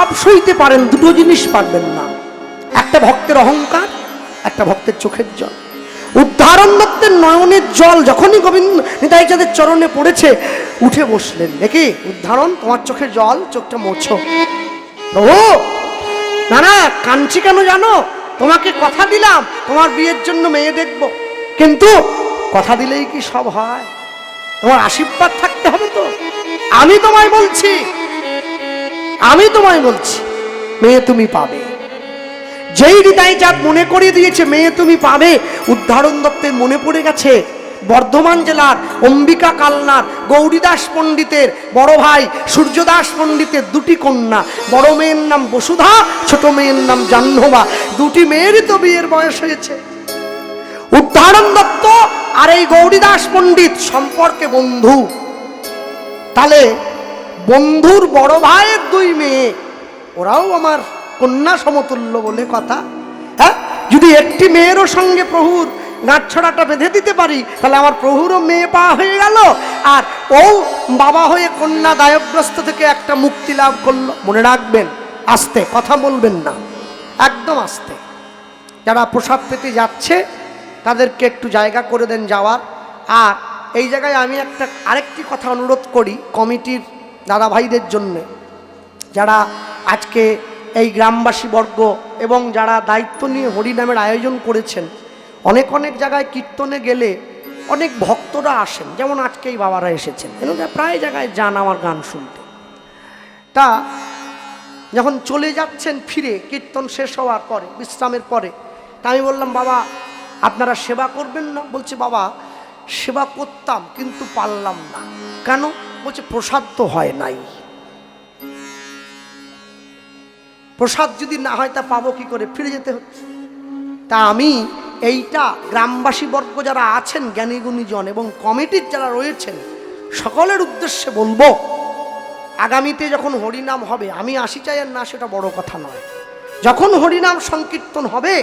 সব সইতে পারেন, দুটো জিনিস পারবেন না, একটা ভক্তের অহংকার, একটা ভক্তের চোখের জল। উদ্ধারণ দত্তের নয়নের জল যখনই গোবিন্দ নিতাই চাঁদের চরণে পড়েছে, উঠে বসলেন। দেখি উদ্ধারণ, তোমার চোখের জল, চোখটা মোছো। প্রভু, না না, কাঁদছি কেন জানো? তোমাকে কথা দিলাম তোমার বিয়ের জন্য মেয়ে দেখব, কিন্তু কথা দিলেই কি সব হয়? তোমার আশীর্বাদ থাকতে হবে তো। আমি তোমায় বলছি, মেয়ে তুমি পাবে। যেই হৃদয় চাঁদ মনে করিয়ে দিয়েছে মেয়ে তুমি পাবে, উদ্ধারণ দত্তের মনে পড়ে গেছে বর্ধমান জেলার অম্বিকা কালনার গৌরীদাস পণ্ডিতের বড় ভাই সূর্যদাস পণ্ডিতের দুটি কন্যা। বড় মেয়ের নাম বসুধা, ছোট মেয়ের নাম জাহ্নবা। দুটি মেয়েরই তো বিয়ের বয়স হয়েছে। উদ্ধারণ দত্ত আর এই গৌরীদাস পণ্ডিত সম্পর্কে বন্ধু। তাহলে বন্ধুর বড় ভাইয়ের দুই মেয়ে, ওরাও আমার কন্যা সমতুল্য বলে কথা। হ্যাঁ, যদি একটি মেয়েরও সঙ্গে প্রভুর গাঁটছড়াটা বেঁধে দিতে পারি, তাহলে আমার প্রভুরও মেয়ে পাওয়া হয়ে গেল, আর ও বাবা হয়ে কন্যা দায়গ্রস্ত থেকে একটা মুক্তি লাভ করলো। মনে রাখবেন, আস্তে কথা বলবেন না, একদম আস্তে। যারা প্রসাদ পেতে যাচ্ছে তাদেরকে একটু জায়গা করে দেন যাওয়ার। আর এই জায়গায় আমি আরেকটি কথা অনুরোধ করি কমিটির দাদা ভাইদের জন্য, যারা আজকে এই গ্রামবাসী বর্গ এবং যারা দায়িত্ব নিয়ে হরিনামের আয়োজন করেছেন। অনেক অনেক জায়গায় কীর্তনে গেলে অনেক ভক্তরা আসেন, যেমন আজকে এই বাবারা এসেছেন, প্রায় জায়গায় যান আমার গান শুনতে। তা যখন চলে যাচ্ছেন ফিরে কীর্তন শেষ হওয়ার পরে, বিশ্রামের পরে, তা আমি বললাম, বাবা আপনারা সেবা করবেন না? বলছে, বাবা সেবা করতাম কিন্তু পারলাম না। কেন? বলছে, প্রসাদ তো হয় নাই। প্রসাদ যদি না হয় তা পাবো কি করে? ফিরে যেতে হচ্ছে। তা আমি এইটা গ্রামবাসী বর্গ যারা আছেন, জ্ঞানীগুণীজন এবং কমিটির যারা রয়েছেন, সকলের উদ্দেশ্যে বলবো, আগামীতে যখন হরিনাম হবে, আমি আসি চাই আর না সেটা বড় কথা নয়, যখন হরিনাম সংকীর্তন হবে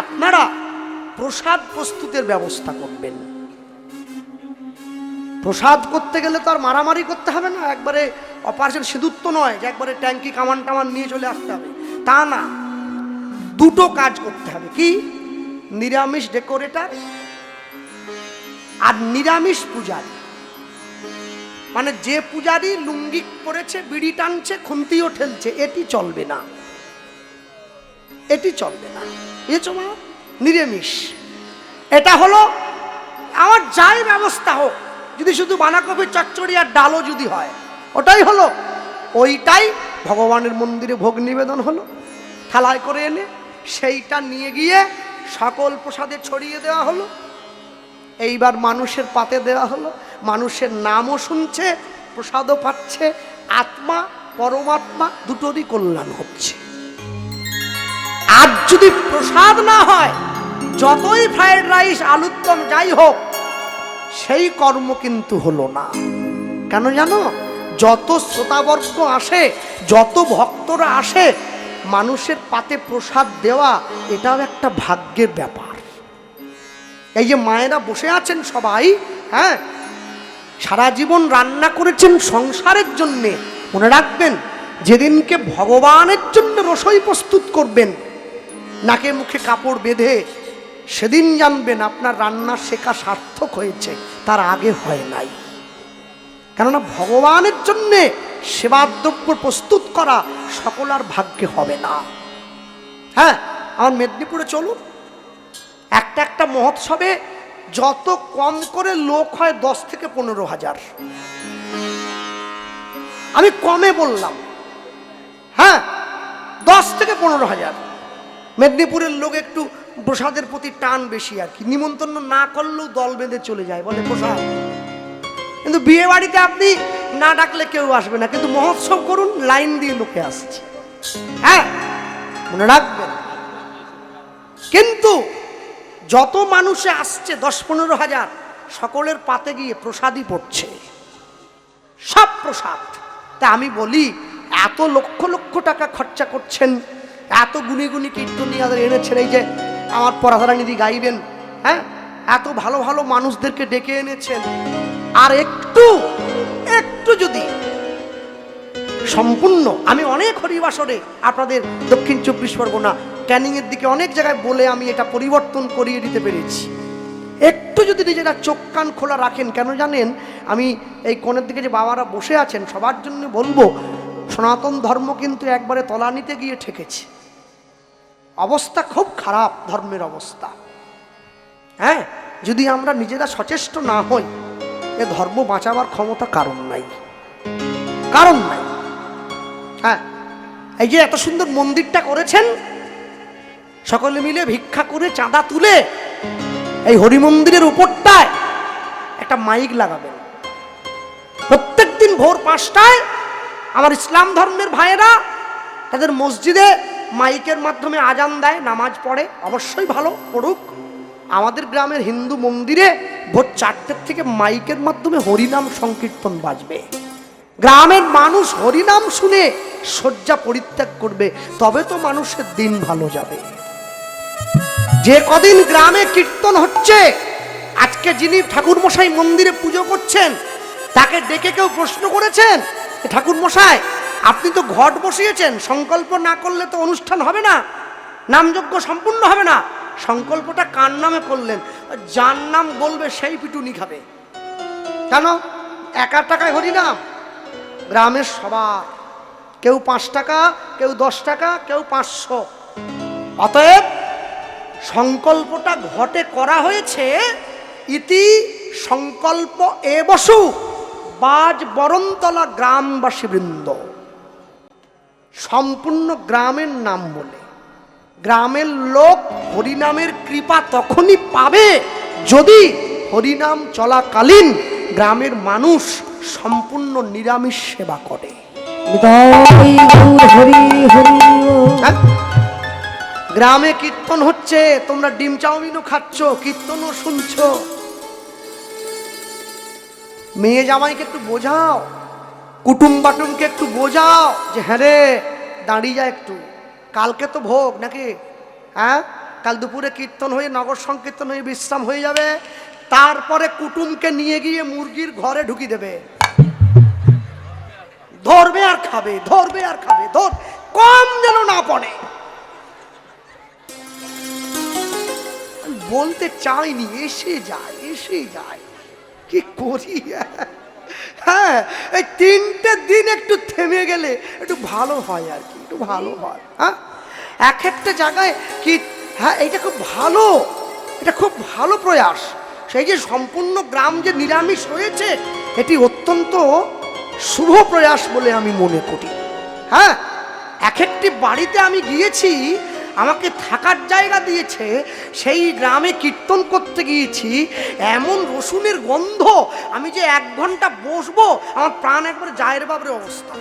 আপনারা প্রসাদ প্রস্তুতের ব্যবস্থা করবেন। প্রসাদ করতে গেলে তো আর মারামারি করতে হবে না, একবারে অপারেশন সিঁদুর তো নয় যে একবারে ট্যাঙ্কি কামান টামান নিয়ে চলে আসতে হবে, তা না। দুটো কাজ করতে হবে। কি? নিরামিষ ডেকোরেটর আর নিরামিষ পূজারী। মানে যে পূজারী লুঙ্গি পরেছে, বিড়ি টানছে, খুন্তিও ঠেলছে, এটি চলবে না, এটি চলবে না। এ চমা নিরামিষ। এটা হলো আমার যাই ব্যবস্থা হোক, যদি শুধু বাঁধাকপি চচ্চড়ি আর ডালও যদি হয়, ওটাই হলো, ওইটাই ভগবানের মন্দিরে ভোগ নিবেদন হলো থালায় করে এনে, সেইটা নিয়ে গিয়ে সকল প্রসাদে ছড়িয়ে দেওয়া হলো। এইবার মানুষের পাতে দেওয়া হলো, মানুষের নামও শুনছে, প্রসাদও পাচ্ছে, আত্মা পরমাত্মা দুটোরই কল্যাণ হচ্ছে। আর যদি প্রসাদ না হয়, যতই ফ্রাইড রাইস আলুর দম যাই হোক, সেই কর্ম কিন্তু হলো না। কেন জানো? যত শ্রোতাবর্গ আসে, যত ভক্তরা আসে, মানুষের পাতে প্রসাদ দেওয়া এটাও একটা ভাগ্যের ব্যাপার। এই যে মায়েরা বসে আছেন সবাই, হ্যাঁ, সারা জীবন রান্না করেছেন সংসারের জন্যে। মনে রাখবেন, যেদিনকে ভগবানের জন্য রসই প্রস্তুত করবেন নাকে মুখে কাপড় বেঁধে, সেদিন জানবেন আপনার রান্না শেখা সার্থক হয়েছে, তার আগে হয় নাই। কেননা ভগবানের জন্যে সেবাদ্রব্য প্রস্তুত করা সকলার ভাগ্যে হবে না। হ্যাঁ, আমার মেদিনীপুরে চলুন, একটা একটা মহোৎসবে যত কম করে লোক হয় 10 থেকে 15,000। আমি কমে বললাম, হ্যাঁ 10 থেকে 15,000। মেদিনীপুরের লোক একটু প্রসাদের প্রতি টান বেশি আর কি, নিমন্ত্রণ না করলেও দল বেঁধে চলে যায়, বলে প্রসাদ। কিন্তু বিয়ে বাড়িতে আপনি না ডাকলে কেউ আসবে না, কিন্তু মহোৎসব করুন, লাইন দিয়ে লোকে আসছে। হ্যাঁ, মনে রাখবেন। কিন্তু যত মানুষে আসছে 10-15,000, সকলের পাতে গিয়ে প্রসাদই পড়ছে, সব প্রসাদ। তা আমি বলি, এত লক্ষ লক্ষ টাকা খরচা করছেন, এত গুণী গুণী কীর্তনীয়াদের এনেছেন, এই যে আমার পরাধারানিধি গাইবেন, হ্যাঁ, এত ভালো ভালো মানুষদেরকে ডেকে এনেছেন, আর একটু একটু যদি সম্পূর্ণ। আমি অনেক হরিবাসরে আপনাদের দক্ষিণ 24 পরগনা ক্যানিংয়ের দিকে অনেক জায়গায় বলে আমি এটা পরিবর্তন করিয়ে দিতে পেরেছি। একটু যদি নিজেরা চোখ কান খোলা রাখেন, কেন জানেন, আমি এই কোণের দিকে যে বাবারা বসে আছেন সবার জন্য বলবো, সনাতন ধর্ম কিন্তু একবারে তলানিতে গিয়ে ঠেকেছে। অবস্থা খুব খারাপ ধর্মের অবস্থা। হ্যাঁ, যদি আমরা নিজেরা সচেষ্ট না হই, এ ধর্ম বাঁচাবার ক্ষমতা কারণ নাই, কারণ নাই। হ্যাঁ, এই যে এত সুন্দর মন্দিরটা করেছেন, সকলে মিলে ভিক্ষা করে চাঁদা তুলে এই হরি মন্দিরের উপরটায় একটা মাইক লাগাবেন। প্রত্যেক দিন ভোর 5টায় আমার ইসলাম ধর্মের ভাইয়েরা তাদের মসজিদে মাইকের মাধ্যমে আজান দেয়, নামাজ পড়ে, অবশ্যই ভালো পড়ুক। আমাদের গ্রামের হিন্দু মন্দিরে ভোর 4টের থেকে মাইকের মাধ্যমে হরিনাম সংকীর্তন বাজবে। গ্রামের মানুষ হরিনাম শুনে শয্যা পরিত্যাগ করবে, তবে তো মানুষের দিন ভালো যাবে। যে কদিন গ্রামে কীর্তন হচ্ছে, আজকে যিনি ঠাকুর মশাই মন্দিরে পুজো করছেন তাকে ডেকে কেউ প্রশ্ন করেছেন, ঠাকুর মশাই আপনি তো ঘট বসিয়েছেন, সংকল্প না করলে তো অনুষ্ঠান হবে না, নামযজ্ঞ সম্পূর্ণ হবে না, সংকল্পটা কার নামে করলেন? যার নাম বলবে সেই পিটুনি খাবে। কেন? একা টাকায় হরিনাম, গ্রামের সবার, কেউ 5 টাকা, কেউ 10 টাকা, কেউ 500। অতএব সংকল্পটা ঘটে করা হয়েছে ইতি সংকল্প এ বসু বাজ বরণতলা গ্রামবাসী বৃন্দ, সম্পূর্ণ গ্রামের নাম বলে। গ্রামের লোক হরিনামের কৃপা তখনই পাবে যদি হরিনাম চলাকালীন গ্রামের মানুষ সম্পূর্ণ নিরামিষ সেবা করে। গ্রামে কীর্তন হচ্ছে, তোমরা ডিম চাউমিনও খাচ্ছ, কীর্তনও শুনছো। মেয়ে জামাইকে একটু বোঝাও, কুটুম বাটুমকে একটু বোঝাও যে হ্যাঁ রে দাঁড়িয়ে যায় একটু, কালকে তো ভোগ নাকি, হ্যাঁ কাল দুপুরে কীর্তন হয়ে নগর সংকীর্তন হয়ে বিশ্রাম হয়ে যাবে, তারপরে কুটুমকে নিয়ে গিয়ে মুরগির ঘরে ঢুকিয়ে দেবে, ধরবে আর খাবে, ধরবে আর খাবে, ধর কম যেন না পড়ে। বলতে চাইনি, এসে যায়, এসে যায়, কি করি। হ্যাঁ, এই 3টে দিন একটু থেমে গেলে একটু ভালো হয় আর কি, একটু ভালো হয়। হ্যাঁ, এক একটা জায়গায় কি, হ্যাঁ এটা খুব ভালো, এটা খুব ভালো প্রয়াস। সেই যে সম্পূর্ণ গ্রাম যে নিরামিষ হয়েছে, এটি অত্যন্ত শুভ প্রয়াস বলে আমি মনে করি। হ্যাঁ, এক একটি বাড়িতে আমি গিয়েছি, আমাকে থাকার জায়গা দিয়েছে, সেই গ্রামে কীর্তন করতে গিয়েছি, এমন রসুনের গন্ধ, আমি যে 1 ঘন্টা বসবো আমার প্রাণ একবার জায়ের বাবরে অবস্থা।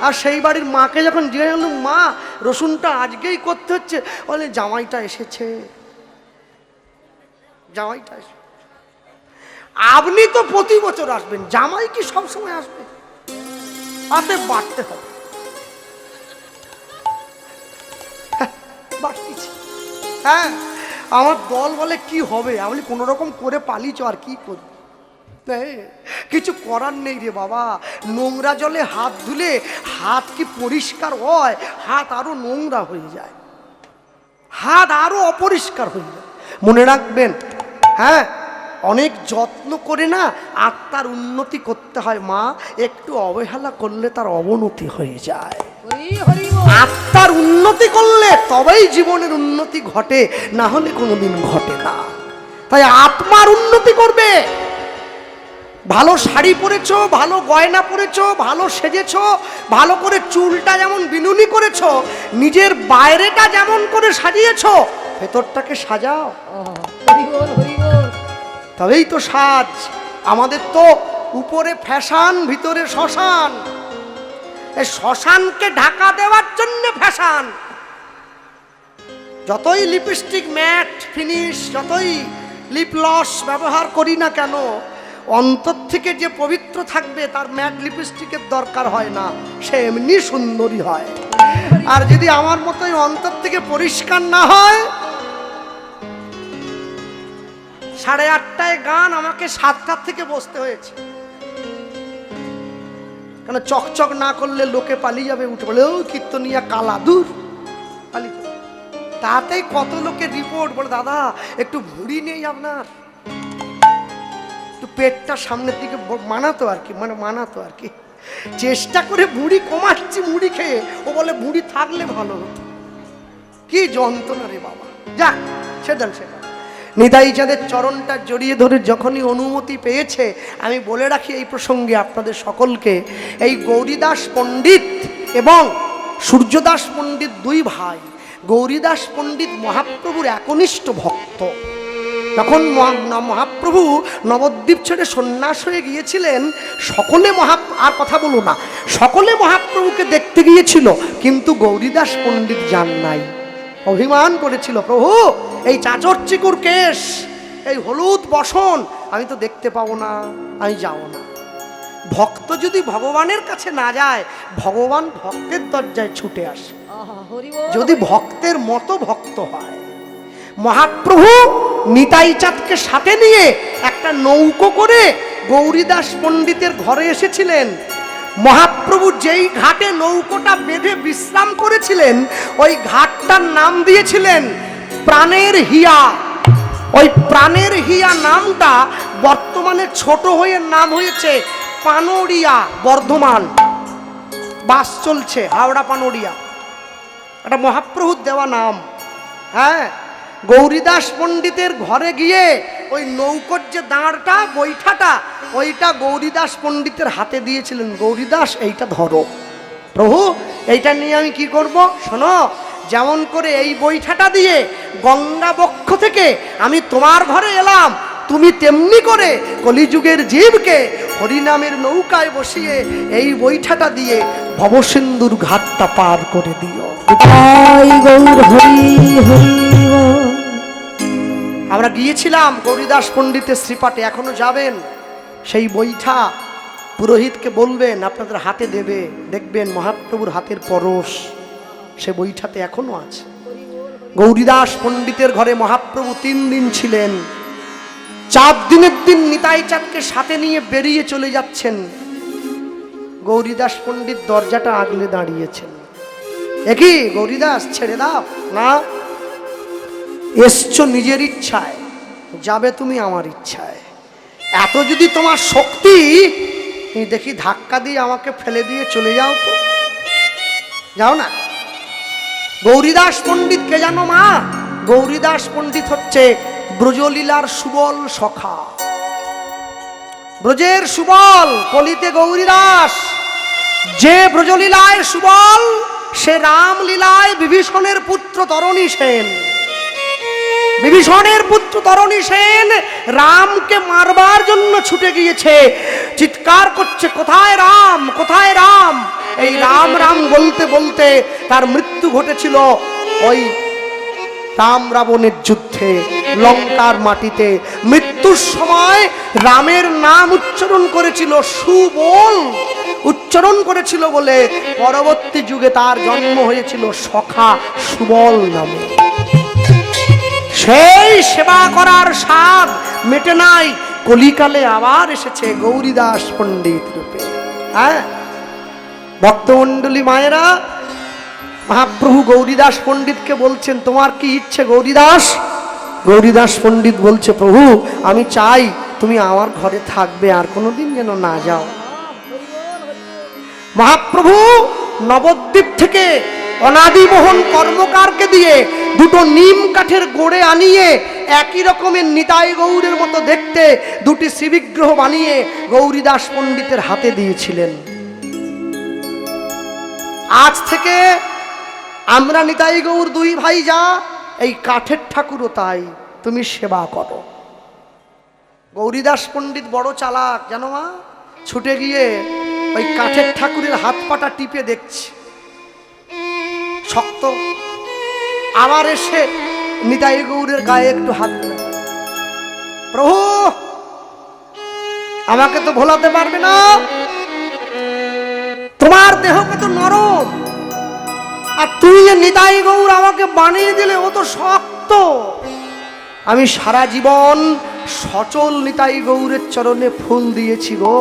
আর সেই বাড়ির মাকে যখন জিজ্ঞাসা করলাম, মা রসুনটা আজকেই করতে হচ্ছে, বলে জামাইটা এসেছে, জামাইটা এসে। আপনি তো প্রতি বছর আসবেন, জামাই কি সবসময় আসবে? হাতে বাড়তে হবে, বাড়তিছি। হ্যাঁ, আমার দল বলে কি হবে, আমি কোনো রকম করে পালিছ, আর কি করব, কিছু করার নেই রে বাবা। নোংরা জলে হাত ধুলে হাত কি পরিষ্কার হয়? হাত আরো নোংরা হয়ে যায়, হাত আরো অপরিষ্কার হয়ে যায়। মনে রাখবেন, হ্যাঁ অনেক যত্ন করে না আত্মার উন্নতি করতে হয় মা, একটু অবহেলা করলে তার অবনতি হয়ে যায়। আত্মার উন্নতি করলে তবেই জীবনের উন্নতি ঘটে, না হলে কোনোদিন ঘটে না। তাই আত্মার উন্নতি করবে। ভালো শাড়ি পরেছো, ভালো গয়না পরেছো, ভালো সেজেছো, ভালো করে চুলটা যেমন বিনুনি করেছো, নিজের বাইরেটা যেমন করে সাজিয়েছো, ভেতরটাকে সাজাও, তবেই তো সাজ। আমাদের তো উপরে ফ্যাশন, ভিতরে শ্মশান। এই শ্মশানকে ঢাকা দেওয়ার জন্য ফ্যাশন। যতই লিপস্টিক ম্যাট ফিনিশ, যতই লিপ লস ব্যবহার করি না কেন, অন্তর থেকে যে পবিত্র থাকবে তার ম্যাট লিপস্টিকের দরকার হয় না, সে এমনি সুন্দরী হয়। আর যদি আমার মতোই অন্তর থেকে পরিষ্কার না হয়, 8:30টায় গান, আমাকে 7টার থেকে বসতে হয়েছে, কেন চকচক না করলে লোকে পালিয়ে যাবে, উঠে বলে ও কীর্তনিয়া কালা, দূর পালিয়ে যাবে। তাতেই কত লোকের রিপোর্ট বলে দাদা একটু ভুঁড়ি নেই আপনার, একটু পেটটা সামনের দিকে মানাতো আর কি, মানে মানাতো আর কি, চেষ্টা করে ভুঁড়ি কমাচ্ছি মুড়ি খেয়ে, ও বলে ভুঁড়ি থাকলে ভালো হতো। কি যন্ত্রণা রে বাবা, যাক সেদান সেটা। নিতাই চাঁদের চরণটা জড়িয়ে ধরে যখনই অনুমতি পেয়েছে, আমি বলে রাখি এই প্রসঙ্গে আপনাদের সকলকে, এই গৌরীদাস পণ্ডিত এবং সূর্যদাস পণ্ডিত দুই ভাই। গৌরীদাস পণ্ডিত মহাপ্রভুর একনিষ্ঠ ভক্ত। তখন মহাপ্রভু নবদ্বীপ ছেড়ে সন্ন্যাস হয়ে গিয়েছিলেন, সকলে আর কথা বলো না, সকলে মহাপ্রভুকে দেখতে গিয়েছিল, কিন্তু গৌরীদাস পণ্ডিত যান নাই। অভিমান করেছিল, প্রভু এই চাচর চিকুর কেশ, এই হলুদ বসন আমি তো দেখতে পাবো না, আমি যাবো না। ভক্ত যদি ভগবানের কাছে না যায়, ভগবান ভক্তের দরজায় ছুটে আসে, যদি ভক্তের মতো ভক্ত হয়। মহাপ্রভু নিতাই চাঁদকে সাথে নিয়ে একটা নৌকো করে গৌরীদাস পণ্ডিতের ঘরে এসেছিলেন। মহাপ্রভু যেই ঘাটে নৌকোটা বেঁধে বিশ্রাম করেছিলেন, ওই ঘাটটার নাম দিয়েছিলেন প্রাণের হিয়া। ওই প্রাণের হিয়া নামটা বর্তমানে ছোট হয়ে নাম হয়েছে পানোরিয়া, বর্ধমান। বাস চলছে হাওড়া পানোরিয়া, এটা মহাপ্রভুর দেওয়া নাম। হ্যাঁ, গৌরীদাস পণ্ডিতের ঘরে গিয়ে ওই নৌকোর যে দাঁড়টা বৈঠাটা, ওইটা গৌরীদাস পণ্ডিতের হাতে দিয়েছিলেন। গৌরীদাস এইটা ধরো, প্রভু এইটা নিয়ে আমি কি করব, শোনো, যেমন করে এই বৈঠাটা দিয়ে গঙ্গা বক্ষ থেকে আমি তোমার ঘরে এলাম, তুমি তেমনি করে কলিযুগের জীবকে হরিনামের নৌকায় বসিয়ে এই বৈঠাটা দিয়ে ভবসিন্ধুর ঘাটটা পার করে দিও। আমরা গিয়েছিলাম গৌরীদাস পণ্ডিতের শ্রীপাঠে, এখনো যাবেন, সেই বৈঠা পুরোহিতকে বলবেন আপনাদের হাতে দেবে, দেখবেন মহাপ্রভুর হাতের পরশ সে বৈঠাতে এখনো আছে। গৌরীদাস পণ্ডিতের ঘরে মহাপ্রভু 3 দিন ছিলেন। 4 দিনের দিন নিতাই চাঁদকে সাথে নিয়ে বেরিয়ে চলে যাচ্ছেন। গৌরীদাস পণ্ডিত দরজাটা আগলে দাঁড়িয়েছেন। একই গৌরীদাস, ছেড়ে দাও না, এসছো নিজের ইচ্ছায়, যাবে তুমি আমার ইচ্ছায়। এত যদি তোমার শক্তি, দেখি ধাক্কা দিয়ে আমাকে ফেলে দিয়ে চলে যাও তো, যাও না। গৌরীদাস পণ্ডিত কে জানো মা? গৌরীদাস পণ্ডিত হচ্ছে ব্রজলীলার সুবল সখা, ব্রজের সুবল, কলিতে গৌরীদাস। যে ব্রজলীলায় সুবল, সে রামলীলায় বিভীষণের পুত্র তরণী সেন। বিভীষণের পুত্র তরণী সেন রামকে মারবার জন্য ছুটে গিয়েছে, চিৎকার করছে কোথায় রাম, কোথায় রাম। এই রাম রাম বলতে বলতে তার মৃত্যু ঘটেছিল ওই রাম রাবণের যুদ্ধে, লঙ্কার মাটিতে। মৃত্যুর সময় রামের নাম উচ্চারণ করেছিল সুবল, উচ্চারণ করেছিল বলে পরবর্তী যুগে তার জন্ম হয়েছিল সখা সুবল নামে। সেই সেবা করার স্বাদ মেটে নাই, কলিকালে আবার এসেছে গৌরীদাস পণ্ডিত রূপে। হ্যাঁ ভক্তমণ্ডলী মায়েরা, মহাপ্রভু গৌরীদাস পণ্ডিতকে বলছেন তোমার কি ইচ্ছে গৌরীদাস? গৌরীদাস পণ্ডিত বলছে প্রভু আমি চাই তুমি আমার ঘরে থাকবে, আর কোনোদিন যেন না যাও। মহাপ্রভু নবদ্বীপ থেকে অনাদিমোহন কর্মকারকে দিয়ে 2টো নিম কাঠের গোড়ে আনিয়ে একই রকমের নিতাই গৌরের মতো দেখতে 2টি শ্রীবিগ্রহ বানিয়ে গৌরীদাস পণ্ডিতের হাতে দিয়েছিলেন। আজ থেকে আমরা নিতাই গৌর 2 ভাই যা, এই কাঠের ঠাকুরও তাই, তুমি সেবা করো। গৌরীদাস পণ্ডিত বড় চালাক জানো মা, ছুটে গিয়ে ওই কাঠের ঠাকুরের হাত পাটা টিপে দেখছে শক্ত। আবার এসে নিতাই গৌরের গায়ে একটু হাত দিল, প্রভু আমাকে তো ভোলাতে পারবে না, তোমার দেহ কত নরম, আর তুই যে নিতাই গৌর আমাকে বানিয়ে দিলে ও তো শক্ত। আমি সারা জীবন সচল নিতাই গৌরের চরণে ফুল দিয়েছি গো,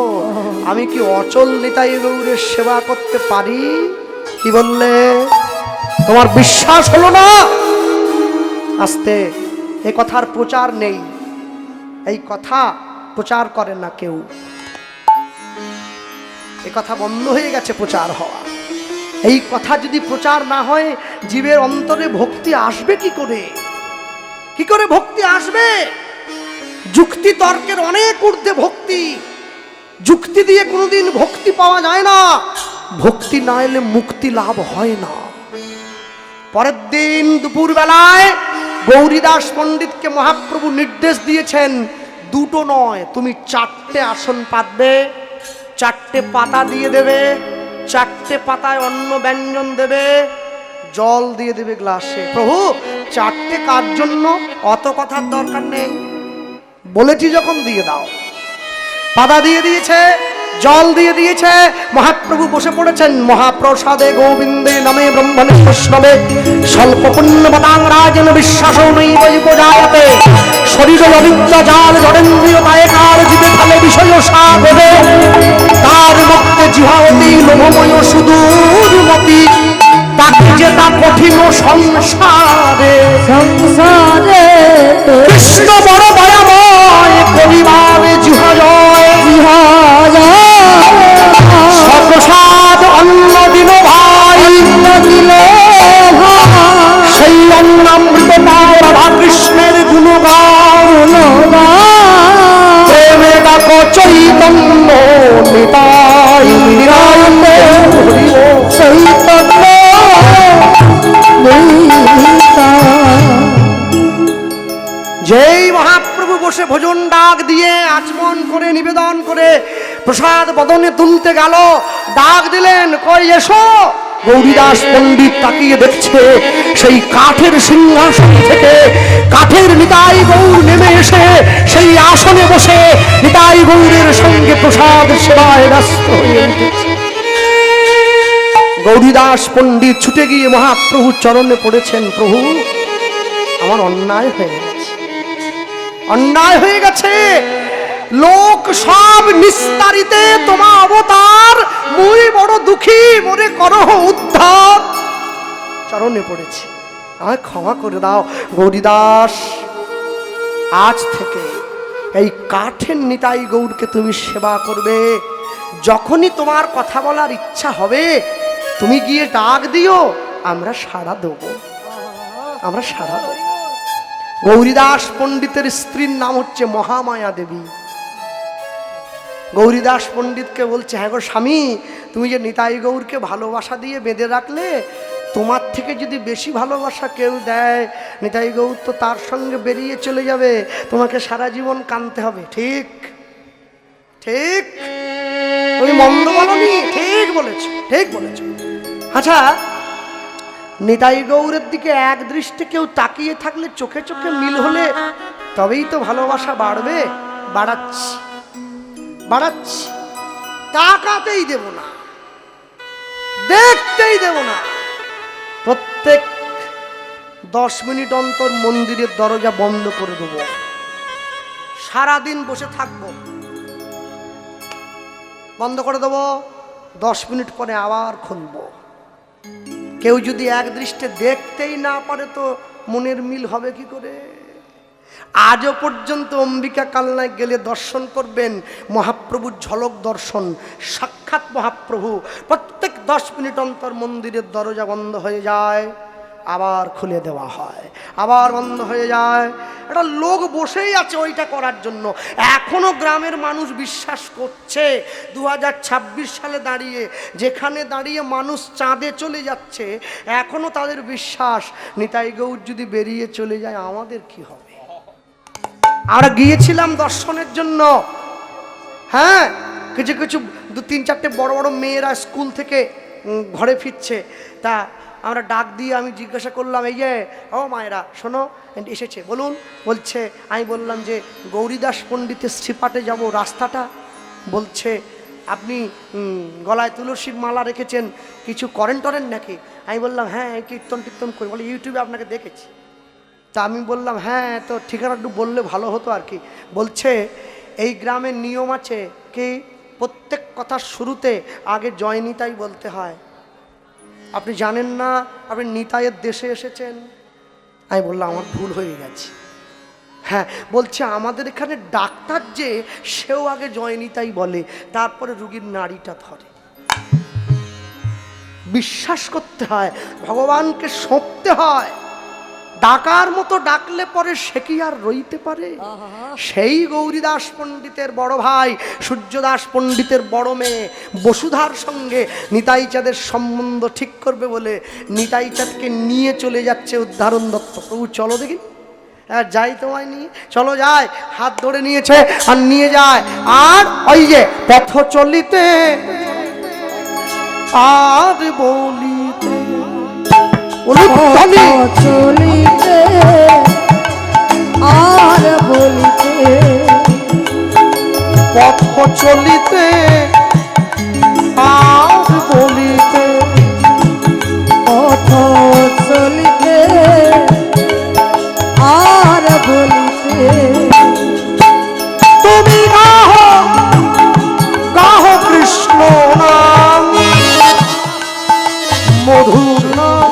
আমি কি অচল নিতাই গৌরের সেবা করতে পারি? কি বললে? তোমার বিশ্বাস হলো না? আস্তে, এই কথার প্রচার নেই, এই কথা প্রচার করে না কেউ, এই কথা বন্ধ হয়ে গেছে প্রচার হওয়া। এই কথা যদি প্রচার না হয়, জীবের অন্তরে ভক্তি আসবে কি করে? কি করে ভক্তি আসবে? যুক্তি তর্কের অনেক ঊর্ধ্বে ভক্তি। যুক্তি দিয়ে কোনোদিন ভক্তি পাওয়া যায় না, ভক্তি না এলে মুক্তি লাভ হয় না। পরের দিন দুপুর বেলায় গৌরীদাস পণ্ডিতকে মহাপ্রভু নির্দেশ দিয়েছেন, দুটো নয়, তুমি 4টে আসন পাতবে, 4টে পাতা দিয়ে দেবে, 4টে পাতায় অন্ন ব্যঞ্জন দেবে, জল দিয়ে দেবে গ্লাসে। প্রভু 4টে কার জন্য? অত কথার দরকার নেই, বলেছি যখন দিয়ে দাও। পাতা দিয়ে দিয়েছে, জল দিয়ে দিয়েছে, মহাপ্রভু বসে পড়েছেন। মহাপ্রসাদে গোবিন্দে নামে ব্রহ্মণে বৈষ্ণবে স্বল্প পুণ্যবতাং রাজেন বিশ্বাসো নৈব উপজায়তে শরীর অবিদ্য জাল জড়েন্দ্রিয় কায়কাল জিতে ফলে বিষয় সাগরে তার মধ্যে জিহাবতী লোভময় সুদূরমতি তাকে যেটা কঠিন সংসারে সংসারে কৃষ্ণ বড় ভয়াময় করিবারে জিহাজয় প্রসাদ অন্ন দিল ভাই, সেই অন্নামৃত পাও রাধা কৃষ্ণের গুণগান, প্রেমে ডাকো চৈতন্য নিতাই চৈতন্য। যেই মহাপ্রভু বসে ভোজন ডাক দিয়ে আচমন করে নিবেদন করে প্রসাদ বদনে তুলতে গেল, ডাক দিলেন, কই এসো। গৌরীদাস পণ্ডিত তাকিয়ে দেখছে, সেই কাঠের সিংহাসন থেকে কাঠের নিতাই গৌর নেমে এসে সেই আসনে বসে নিতাই গৌরের সঙ্গে প্রসাদ সেবায় ব্যস্ত হয়ে উঠেছে। গৌরীদাস পণ্ডিত ছুটে গিয়ে মহাপ্রভুর চরণে পড়েছেন, প্রভু আমার অন্যায় হয়ে গেছে, অন্যায় হয়ে গেছে, লোক সব নিস্তারিতে তোমা অবতার, মুই বড় দুঃখী, মনে করো উদ্ধার। চরণে পড়েছি, আমায় ক্ষমা করে দাও। গৌরীদাস, আজ থেকে এই কাঠের নিতাই গৌরকে তুমি সেবা করবে। যখনই তোমার কথা বলার ইচ্ছা হবে তুমি গিয়ে ডাক দিও, আমরা সাড়া দেব, আমরা সাড়া দেব। গৌরীদাস পণ্ডিতের স্ত্রীর নাম হচ্ছে মহামায়া দেবী। গৌরীদাস পণ্ডিতকে বলছে, হ্যাঁ গো স্বামী, তুমি যে নিতাই গৌরকে ভালোবাসা দিয়ে বেঁধে রাখলে, তোমার থেকে যদি বেশি ভালোবাসা কেউ দেয়, নিতাই গৌর তো তার সঙ্গে বেরিয়ে চলে যাবে, তোমাকে সারা জীবন কাঁদতে হবে। ঠিক ঠিক, তুমি মন্দ বলনি, ঠিক বলেছ, ঠিক বলেছ। আচ্ছা, নিতাই গৌরের দিকে এক দৃষ্টে কেউ তাকিয়ে থাকলে, চোখে চোখে মিল হলে তবেই তো ভালোবাসা বাড়বে। বাড়াচ্ছি, বাড়াচ্ছি, তাকাতেই দেব না, দেখতেই দেব না। প্রত্যেক 10 মিনিট অন্তর মন্দিরের দরজা বন্ধ করে দেব, সারাদিন বসে থাকবো, বন্ধ করে দেব, 10 মিনিট পরে আবার খুলবো। কেউ যদি এক দৃষ্টে দেখতেই না পারে তো মনের মিল হবে কি করে? আজও পর্যন্ত অম্বিকা কালনায় গেলে দর্শন করবেন, মহাপ্রভুর ঝলক দর্শন, সাক্ষাৎ মহাপ্রভু। প্রত্যেক 10 মিনিট অন্তর মন্দিরের দরজা বন্ধ হয়ে যায়, আবার খুলে দেওয়া হয়, আবার বন্ধ হয়ে যায়। একটা লোক বসেই আছে ওইটা করার জন্য। এখনো গ্রামের মানুষ বিশ্বাস করছে 2026 সালে দাঁড়িয়ে, যেখানে দাঁড়িয়ে মানুষ চাঁদে চলে যাচ্ছে, এখনো তাদের বিশ্বাস নিতাই গৌর যদি বেরিয়ে চলে যায় আমাদের কি হবে। আমরা গিয়েছিলাম দর্শনের জন্য, হ্যাঁ, কিছু কিছু 2-3-4টে বড় বড় মেয়েরা স্কুল থেকে ঘরে ফিরছে, তা আমরা ডাক দিয়ে আমি জিজ্ঞাসা করলাম, এই যে ও মায়েরা শোনো, এসেছে বলুন। বলছে, আমি বললাম যে গৌরীদাস পণ্ডিতের শ্রীপাঠে যাব, রাস্তাটা। বলছে, আপনি গলায় তুলসীর মালা রেখেছেন, কিছু করেন টরেন নাকি? আমি বললাম, হ্যাঁ কীর্তন টীর্তন করি। বলে, ইউটিউবে আপনাকে দেখেছি। তা আমি বললাম হ্যাঁ, তো ঠিকানা একটু বললে ভালো হতো আর কি। বলছে এই গ্রামের নিয়ম আছে কি প্রত্যেক কথার শুরুতে আগে জয় নিতাই বলতে হয়। আপনি জানেন না, আপনি নিতাইয়ের দেশে এসেছেন? আমি বললাম আমার ভুল হয়ে গেছে। হ্যাঁ, বলছে আমাদের এখানে ডাক্তার যে সেও আগে জয় নিতাই বলে, তারপরে রুগীর নাড়িটা ধরে। বিশ্বাস করতে হয়, ভগবানকে সঁপতে হয়। ডাকার মতো ডাকলে পরে সে কি আর রইতে পারে? সেই গৌরীদাস পণ্ডিতের বড় ভাই সূর্যদাস পণ্ডিতের বড় মেয়ে বসুধার সঙ্গে নিতাই চাঁদের সম্বন্ধ ঠিক করবে বলে নিতাই চাঁদকে নিয়ে চলে যাচ্ছে উদ্ধারণ দত্ত। প্রভু চলো দেখি। হ্যাঁ যাই, তোমায় নিয়ে চলো, যায়। হাত ধরে নিয়েছে আর নিয়ে যায়। আর ওই যে পথ চলিতে আর বলিতে চলিতে আর বলিতে, পথ চলিতে আর বলিতে, পথ চলিতে আর বলিতে, তুমি গাহো গাহো কৃষ্ণ নাম, মধুর নাম,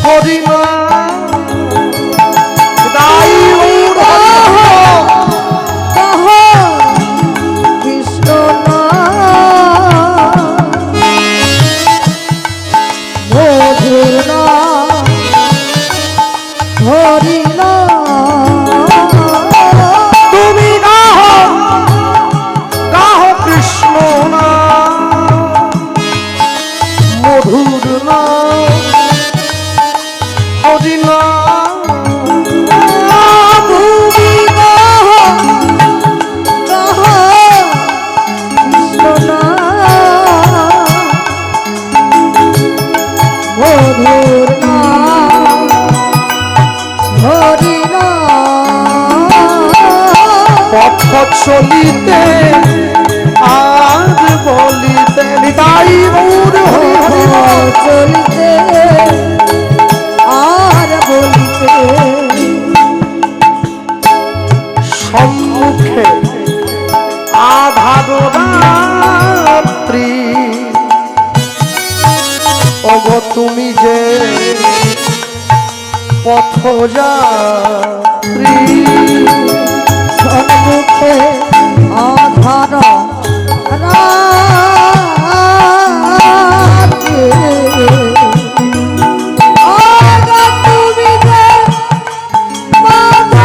হরি নাম, তাই কহ কৃষ্ণ নাম, মধুর নাম, হরি নাম, তুমি গাহো গাহো কৃষ্ণ নাম, মধুর নাম, হরি নাম, তুমি কহ কহ কৃষ্ণ নাম, মধুর নাম, হরি নাম, পথ চলিতে আর বলিতে, নিতাই গৌর হরি হরি বল। চলিতে আর বলিতে, সম্মুখে আধার রাত্রি, ওগো তুমি যে পথযাত্রী, সম্মুখে আধার রাত্রি, আগা তুমি যে পথযাত্রী,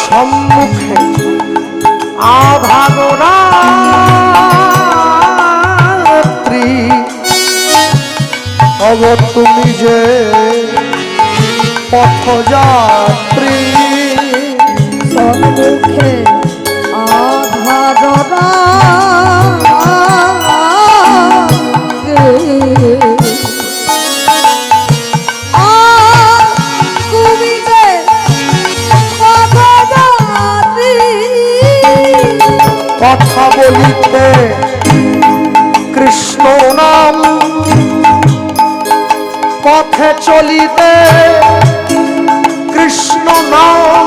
সম্মুখে আধার রাত্রি, ওগো তুমি যে পথযাত্রী, সম্মুখে আধার রাত্রি, আর তুমি যে পথযাত্রী, কথা বলিতে কৃষ্ণ নাম, পথে চলিতে কৃষ্ণ নাম,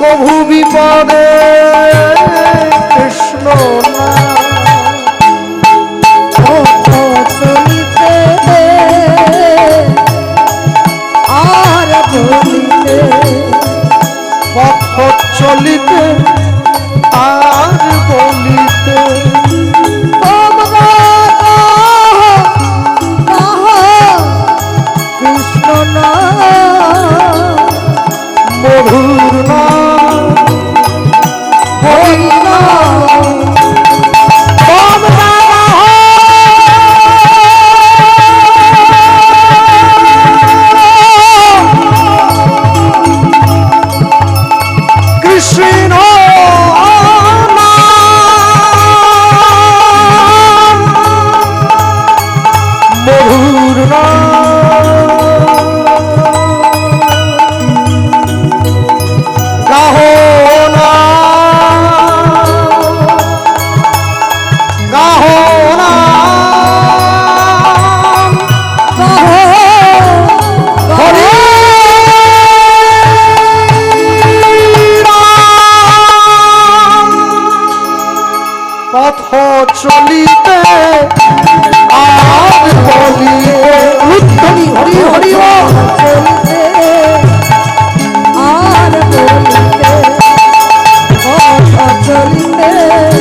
কভু বিপদে কৃষ্ণ নাম, পথ চলিতে আর বলিতে, পথ চলিতে আর বলিতে, তোমরা কহ কৃষ্ণ নাম, মধুর নাম, হরি নাম, তোমরা কৃষ্ণ নাম, মধুর নাম, গাহো নাম, পথ চলিতে আর বলিতে উত্তমি হরি হরি ও চলিতে আর বলিতে পথ চলিতে